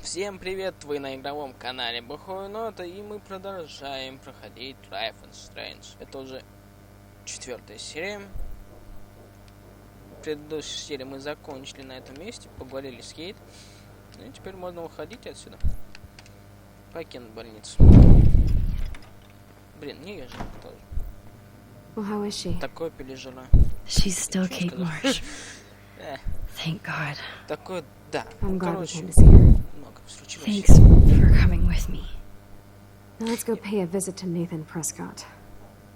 Всем привет, вы на игровом канале Бухой Нота, и мы продолжаем проходить Life is Strange. Это уже 4-я серия. В предыдущей серии мы закончили на этом месте, поговорили с Кейт. Ну и теперь можно уходить отсюда. Покинуть больницу. Блин, не езжай тоже. Well, how is she? Такое пережила. She's still Kate Marsh. Thank God. Такое, да. I'm glad we Короче, came to see her. много случилось. Thanks for coming with me. Now let's go pay a visit to Nathan Prescott.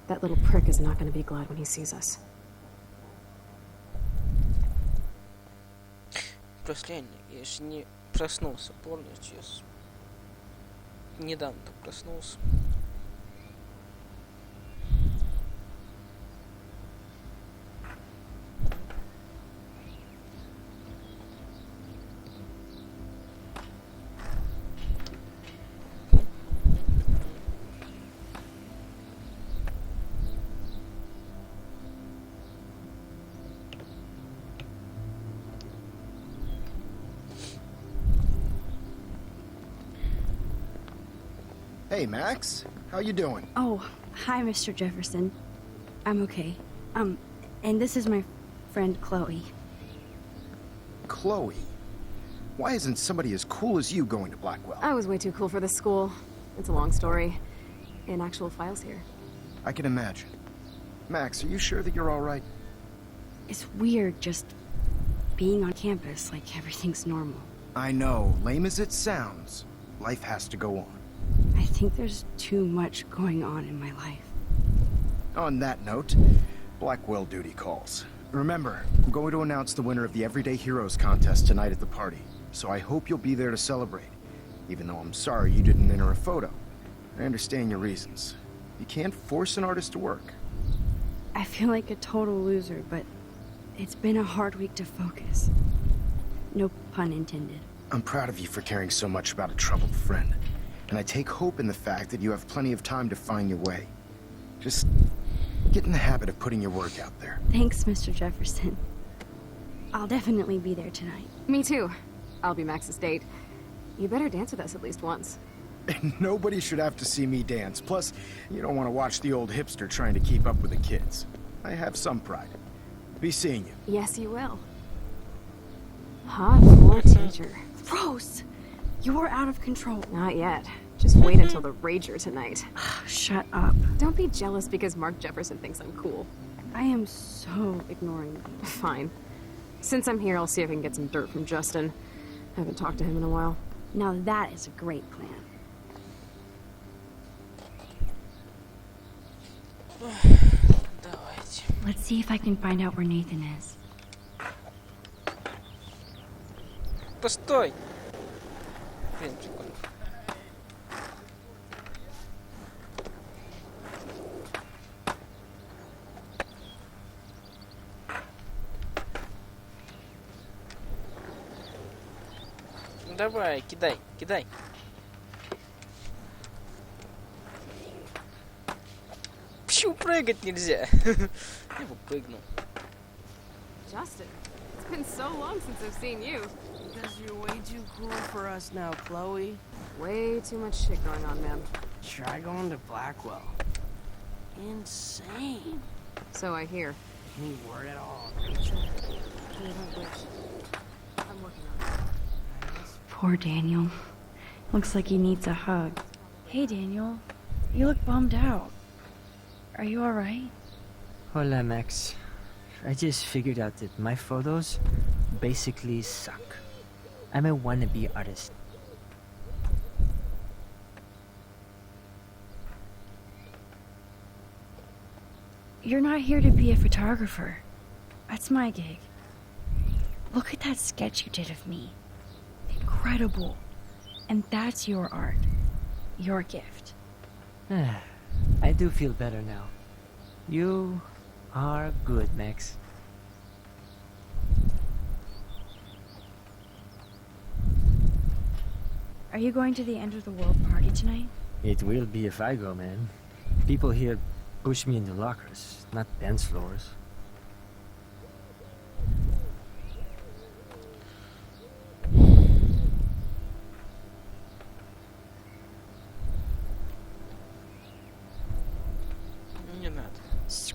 That little prick is not going to be glad when he sees us. Последний, если не проснулся, помните, недавно так проснулся. Hey, Max. How you doing? Oh, hi, Mr. Jefferson. I'm okay. And this is my friend Chloe. Chloe? Why isn't somebody as cool as you going to Blackwell? I was way too cool for this school. It's a long story. In actual files here. I can imagine. Max, are you sure that you're all right? It's weird just being on campus like everything's normal. I know, lame as it sounds, life has to go on. I think there's too much going on in my life. On that note, Blackwell duty calls. Remember, I'm going to announce the winner of the Everyday Heroes contest tonight at the party, so I hope you'll be there to celebrate, even though I'm sorry you didn't enter a photo. I understand your reasons. You can't force an artist to work. I feel like a total loser, but it's been a hard week to focus. No pun intended. I'm proud of you for caring so much about a troubled friend. And I take hope in the fact that you have plenty of time to find your way. Just get in the habit of putting your work out there. Thanks, Mr. Jefferson. I'll definitely be there tonight. Me too. I'll be Max's date. You better dance with us at least once. And nobody should have to see me dance. Plus, you don't want to watch the old hipster trying to keep up with the kids. I have some pride. Be seeing you. Yes, you will. Hot floor teacher. Gross! You're out of control. Not yet. Just wait until the rager tonight. Shut up. Don't be jealous because Mark Jefferson thinks I'm cool. I am so ignoring you. Fine. Since I'm here, I'll see if I can get some dirt from Justin. I haven't talked to him in a while. Now that is a great plan. Давайте. Let's see if I can find out where Nathan is. Постой! Блин, прикольно. Ну давай, кидай, кидай. Почему прыгать нельзя? Я бы прыгнул. Justin, it's been so long since I've seen you. Because you're way too cool for us now, Chloe. Way too much shit going on, man. Try going to Blackwell. Insane. So I hear. Any word at all, Rachel? I don't wish. I'm working on it. Poor Daniel. Looks like he needs a hug. Hey, Daniel. You look bummed out. Are you alright? Hola, Max. I just figured out that my photos basically suck. I'm a wannabe artist. You're not here to be a photographer. That's my gig. Look at that sketch you did of me. Incredible. And that's your art. Your gift. I do feel better now. You are good, Max. Are you going to the end of the world party tonight? It will be if I go, man. People here push me into lockers, not dance floors.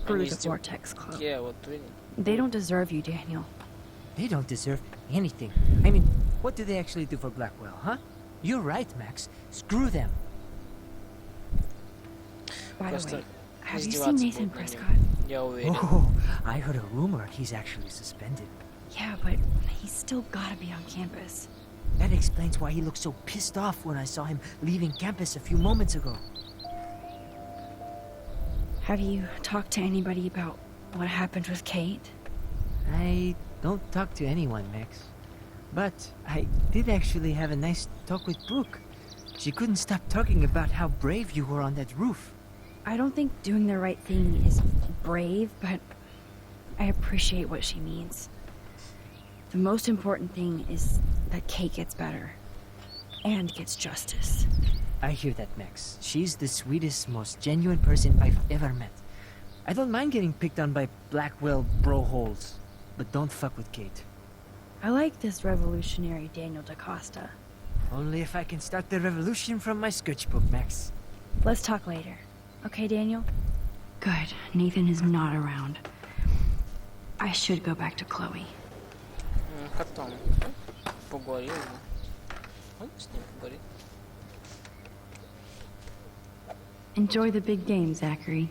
Screw the Vortex Club. Вот видите. They don't deserve you, Daniel. They don't deserve anything. I mean, what do they actually do for Blackwell, huh? You're right, Max. Screw them. By the Просто way, have you издеваться seen Nathan будут над ним. Prescott? Я уверен. Oh, I heard a rumor he's actually suspended. Yeah, but he's still gotta be on campus. That explains why he looked so pissed off when I saw him leaving campus a few moments ago. Have you talked to anybody about what happened with Kate? I don't talk to anyone, Max. But I did actually have a nice talk with Brooke. She couldn't stop talking about how brave you were on that roof. I don't think doing the right thing is brave, but I appreciate what she means. The most important thing is that Kate gets better and gets justice. I hear that, Max. She's the sweetest, most genuine person I've ever met. I don't mind getting picked on by Blackwell bro-holes, but don't fuck with Kate. I like this revolutionary Daniel DaCosta. Only if I can start the revolution from my sketchbook, Max. Let's talk later. Okay, Daniel? Good. Nathan is not around. I should go back to Chloe. Потом поговорим. Он с ним поговорит. Enjoy the big game, Zachary.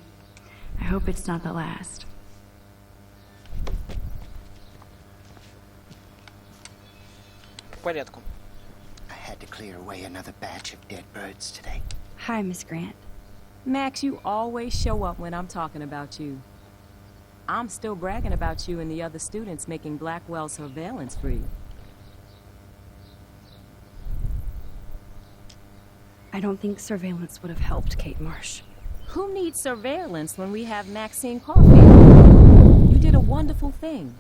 I hope it's not the last. По порядку. I had to clear away another batch of dead birds today. Hi, Miss Grant. Max, you always show up when I'm talking about you. I'm still bragging about you and the other students making Blackwell surveillance free. I don't think surveillance would have helped Kate Marsh. Who needs surveillance when we have Maxine Caulfield? You did a wonderful thing.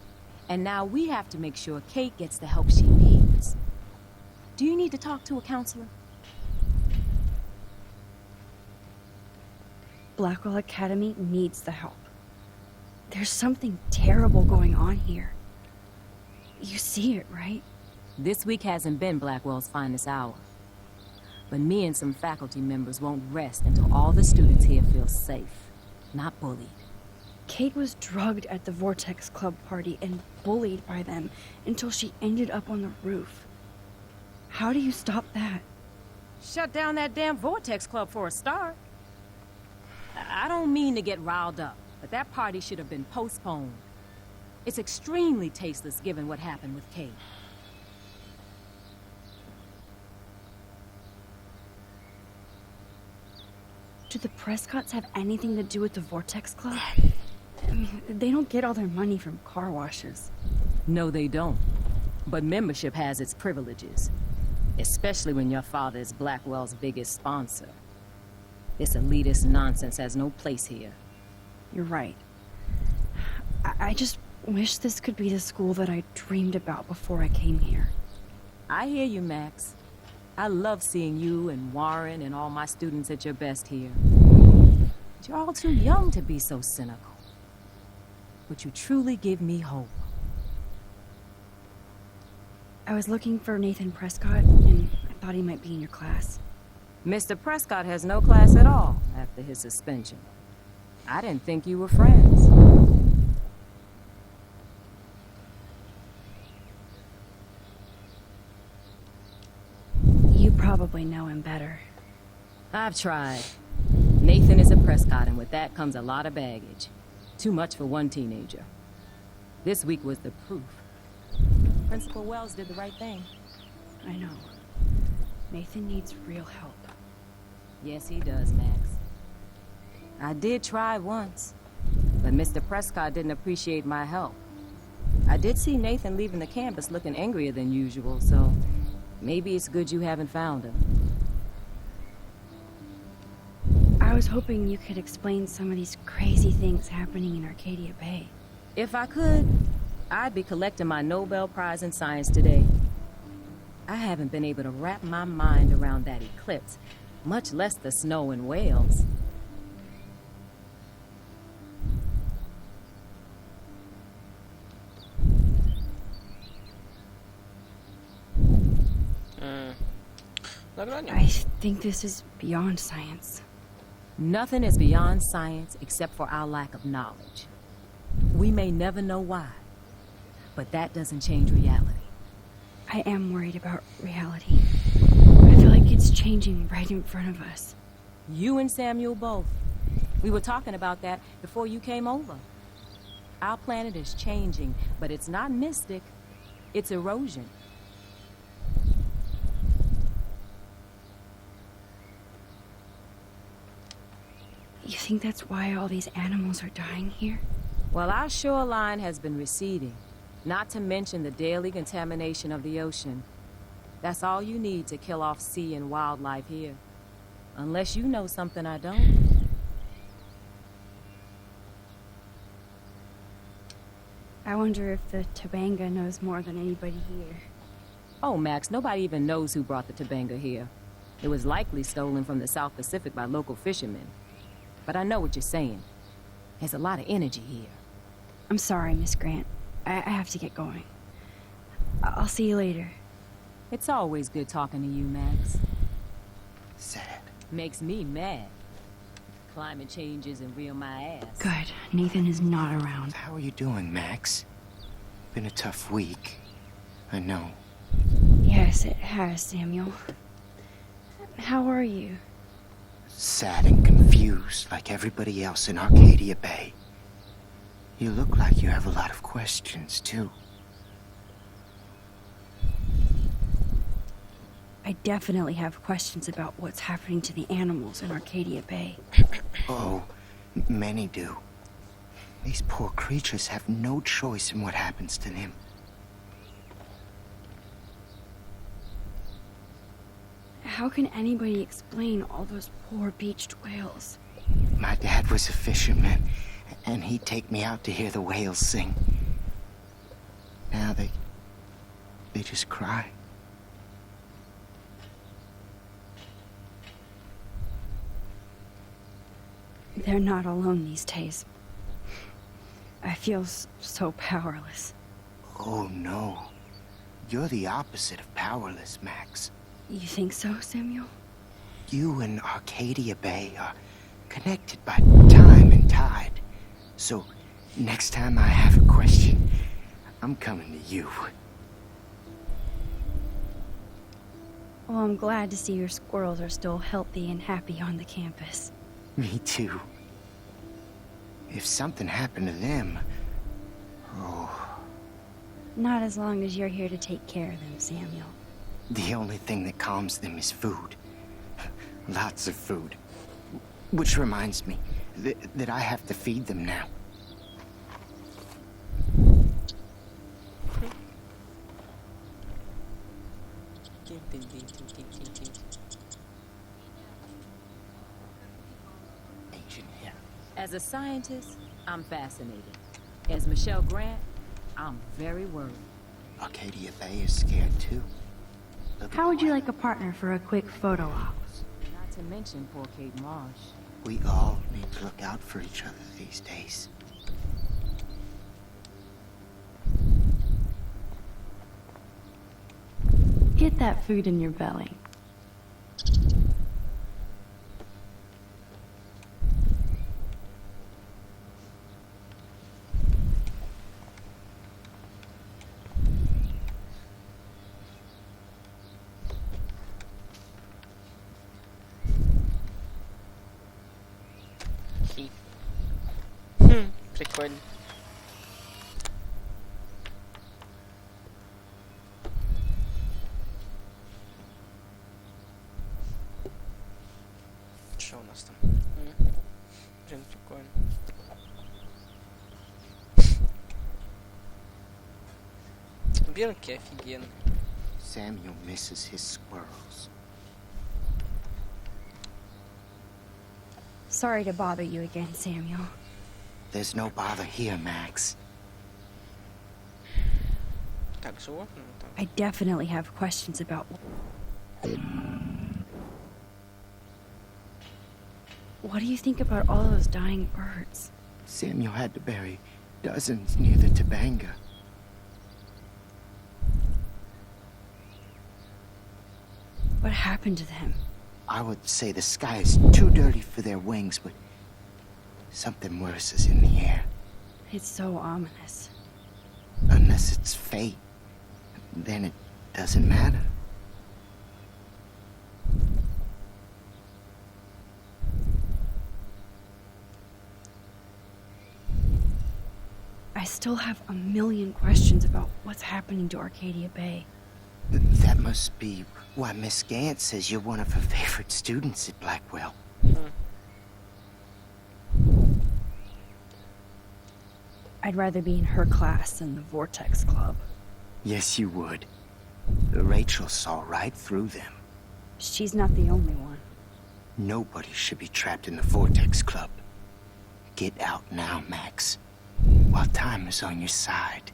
And now we have to make sure Kate gets the help she needs. Do you need to talk to a counselor? Blackwell Academy needs the help. There's something terrible going on here. You see it, right? This week hasn't been Blackwell's finest hour. But me and some faculty members won't rest until all the students here feel safe, not bullied. Kate was drugged at the Vortex Club party and bullied by them until she ended up on the roof. How do you stop that? Shut down that damn Vortex Club for a start. I don't mean to get riled up, but that party should have been postponed. It's extremely tasteless given what happened with Kate. Do the Prescotts have anything to do with the Vortex Club? I mean, they don't get all their money from car washes. No, they don't. But membership has its privileges. Especially when your father is Blackwell's biggest sponsor. This elitist nonsense has no place here. You're right. I just wish this could be the school that I dreamed about before I came here. I hear you, Max. I love seeing you and Warren and all my students at your best here. But you're all too young to be so cynical. But you truly give me hope. I was looking for Nathan Prescott, and I thought he might be in your class. Mr. Prescott has no class at all after his suspension. I didn't think you were friends. You probably know him better. I've tried. Nathan is a Prescott, and with that comes a lot of baggage. Too much for one teenager. This week was the proof. Principal Wells did the right thing. I know. Nathan needs real help. Yes, he does, Max. I did try once, but Mr. Prescott didn't appreciate my help. I did see Nathan leaving the campus looking angrier than usual, so maybe it's good you haven't found him. I was hoping you could explain some of these crazy things happening in Arcadia Bay. If I could, I'd be collecting my Nobel Prize in Science today. I haven't been able to wrap my mind around that eclipse, much less the snow in Wales. Заглянем. I think this is beyond science. Nothing is beyond science except for our lack of knowledge. We may never know why, but that doesn't change reality. I am worried about reality. I feel like it's changing right in front of us. You and Samuel both. We were talking about that before you came over. Our planet is changing, but it's not mystic. It's erosion. You think that's why all these animals are dying here? Well, our shoreline has been receding, not to mention the daily contamination of the ocean. That's all you need to kill off sea and wildlife here. Unless you know something I don't. I wonder if the Tobanga knows more than anybody here. Oh, Max, nobody even knows who brought the Tobanga here. It was likely stolen from the South Pacific by local fishermen. But I know what you're saying. There's a lot of energy here. I'm sorry, Miss Grant. I have to get going. I'll see you later. It's always good talking to you, Max. Sad. Makes me mad. Climate change isn't real my ass. Good. Nathan is not around. How are you doing, Max? Been a tough week. I know. Yes, it has, Samuel. How are you? Sad and confused like everybody else in Arcadia Bay. You look like you have a lot of questions, too. I definitely have questions about what's happening to the animals in Arcadia Bay. Oh, many do. These poor creatures have no choice in what happens to them. How can anybody explain all those poor beached whales? My dad was a fisherman, and he'd take me out to hear the whales sing. Now they just cry. They're not alone these days. I feel so powerless. Oh, no. You're the opposite of powerless, Max. You think so, Samuel? You and Arcadia Bay are connected by time and tide. So, next time I have a question, I'm coming to you. Well, I'm glad to see your squirrels are still healthy and happy on the campus. Me too. If something happened to them... Oh, Not as long as you're here to take care of them, Samuel. the only thing that calms them is food. Lots of food. Which reminds me that I have to feed them now. Agent here. As a scientist, I'm fascinated. As Michelle Grant, I'm very worried. Arcadia Bay is scared too. Look How at would you the like a partner for a quick photo op? Not to mention poor Kate Marsh. We all need to look out for each other these days. Get that food in your belly. Прикольно. Что у нас там? Блин, прикольно. Белки офигенные. Samuel misses his squirrels. Sorry to bother you again, Samuel. There's no bother here, Max. Так, животные там. I definitely have questions about... What do you think about all those dying birds? Samuel had to bury dozens near the Tobanga. What happened to them? I would say the sky is too dirty for their wings, but something worse is in the air. It's so ominous. Unless it's fate, then it doesn't matter. I still have a million questions about what's happening to Arcadia Bay. That must be why Miss Gant says you're one of her favorite students at Blackwell. I'd rather be in her class than the Vortex Club. Yes, you would. Rachel saw right through them. She's not the only one. Nobody should be trapped in the Vortex Club. Get out now, Max, while time is on your side.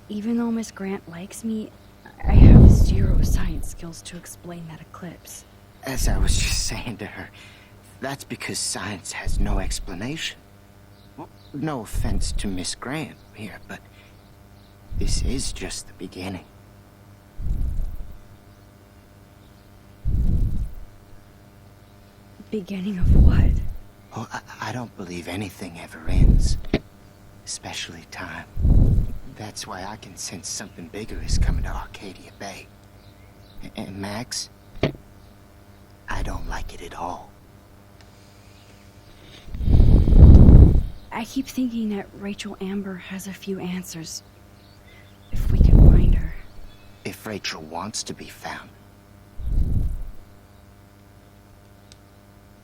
Even though Miss Grant likes me, I have zero science skills to explain that eclipse. As I was just saying to her, that's because science has no explanation. Well, no offense to Miss Grant here, but this is just the beginning. Beginning of what? Well, I don't believe anything ever ends, especially time. That's why I can sense something bigger is coming to Arcadia Bay. And Max, I don't like it at all. I keep thinking that Rachel Amber has a few answers. If we can find her. If Rachel wants to be found.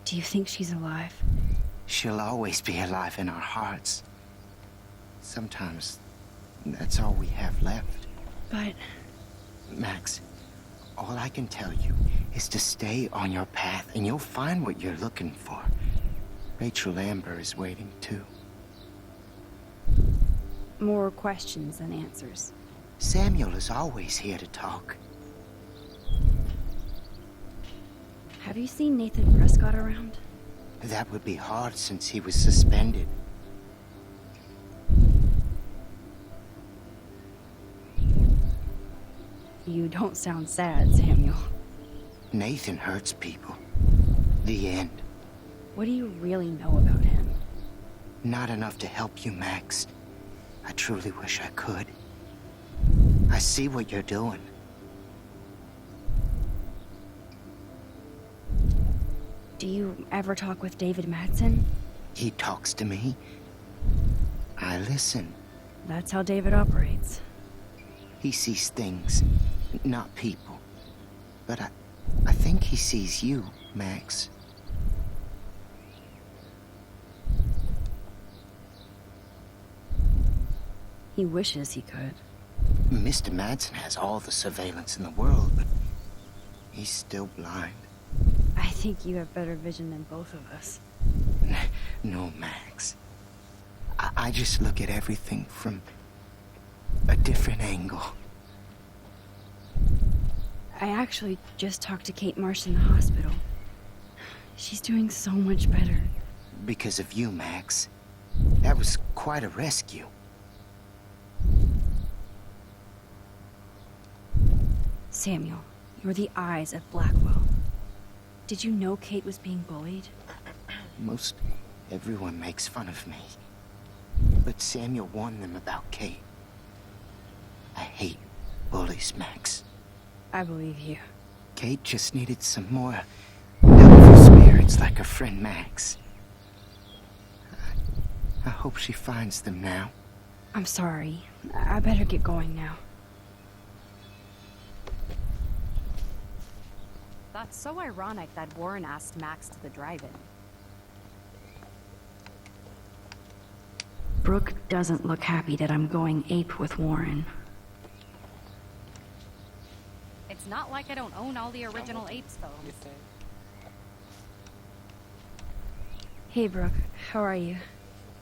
Do you think she's alive? She'll always be alive in our hearts. Sometimes that's all we have left. But... Max, all I can tell you is to stay on your path and you'll find what you're looking for. Rachel Amber is waiting too. more questions than answers. Samuel is always here to talk. Have you seen Nathan Prescott around? That would be hard since he was suspended. You don't sound sad, Samuel. Nathan hurts people. The end. What do you really know about him? Not enough to help you, Max. I truly wish I could. I see what you're doing. Do you ever talk with David Madsen? He talks to me. I listen. That's how David operates. He sees things, not people. But I think he sees you, Max. He wishes he could. Mr. Madsen has all the surveillance in the world, but he's still blind. I think you have better vision than both of us. No, Max. I just look at everything from a different angle. I actually just talked to Kate Marsh in the hospital. She's doing so much better. Because of you, Max. That was quite a rescue. Samuel, you're the eyes of Blackwell. Did you know Kate was being bullied? Most everyone makes fun of me. But Samuel warned them about Kate. I hate bullies, Max. I believe you. Kate just needed some more helpful spirits like her friend Max. I hope she finds them now. I'm sorry. I better get going now. That's so ironic that Warren asked Max to the drive-in. Brooke doesn't look happy that I'm going ape with Warren. It's not like I don't own all the original Apes films. Hey, Brooke. How are you?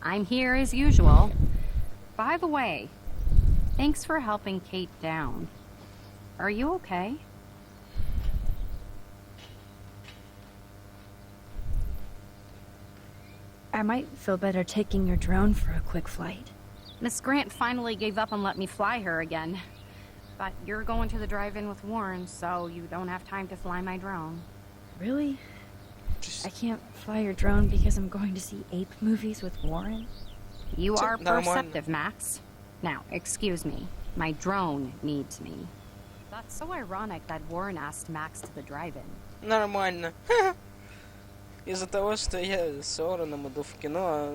I'm here as usual. By the way, thanks for helping Kate down. Are you okay? I might feel better taking your drone for a quick flight. Miss Grant finally gave up and let me fly her again. But you're going to the drive-in with Warren, so you don't have time to fly my drone. Really? I can't fly your drone because I'm going to see ape movies with Warren? You are Nормально. perceptive, Max. Now, excuse me. My drone needs me. That's so ironic that Warren asked Max to the drive-in. Нормально. Из-за того, что я с Ороном иду в кино,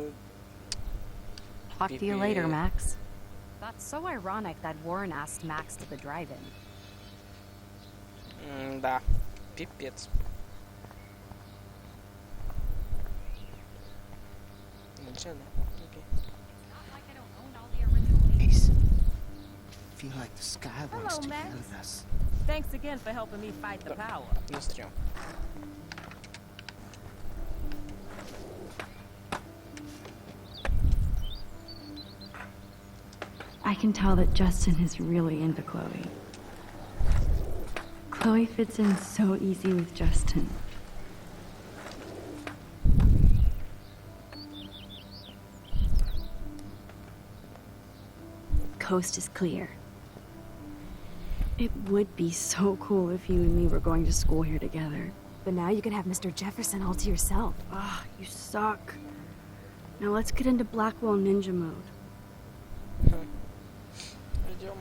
Talk to you later, Пипи. Max. That's so ironic that Warren asked Max to the drive-in. да, пипец. Нельзя, да? Окей. Not like I don't own all the original Ace. Feel like the sky wants Hello, to Max. heal us. Thanks again for helping me fight the power. Настрем. I can tell that Justin is really into Chloe. Chloe fits in so easy with Justin. Coast is clear. It would be so cool if you and me were going to school here together. But now you can have Mr. Jefferson all to yourself. Ah, you suck. Now let's get into Blackwell Ninja mode. Идем.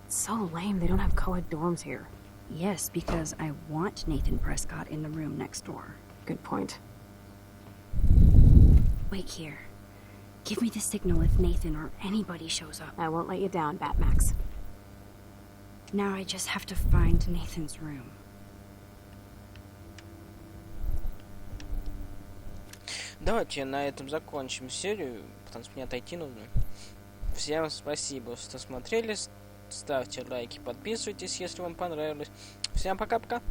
It's so lame they don't have co-ed dorms here. Yes, because I want Nathan Prescott in the room next door. Good point. Wait here. Give me the signal if Nathan or anybody shows up. I won't let you down, Batmax. Now I just have to find Nathan's room. Давайте на этом закончим серию, потому что мне отойти нужно. Всем спасибо, что смотрели. Ставьте лайки, подписывайтесь, если вам понравилось. Всем пока-пока.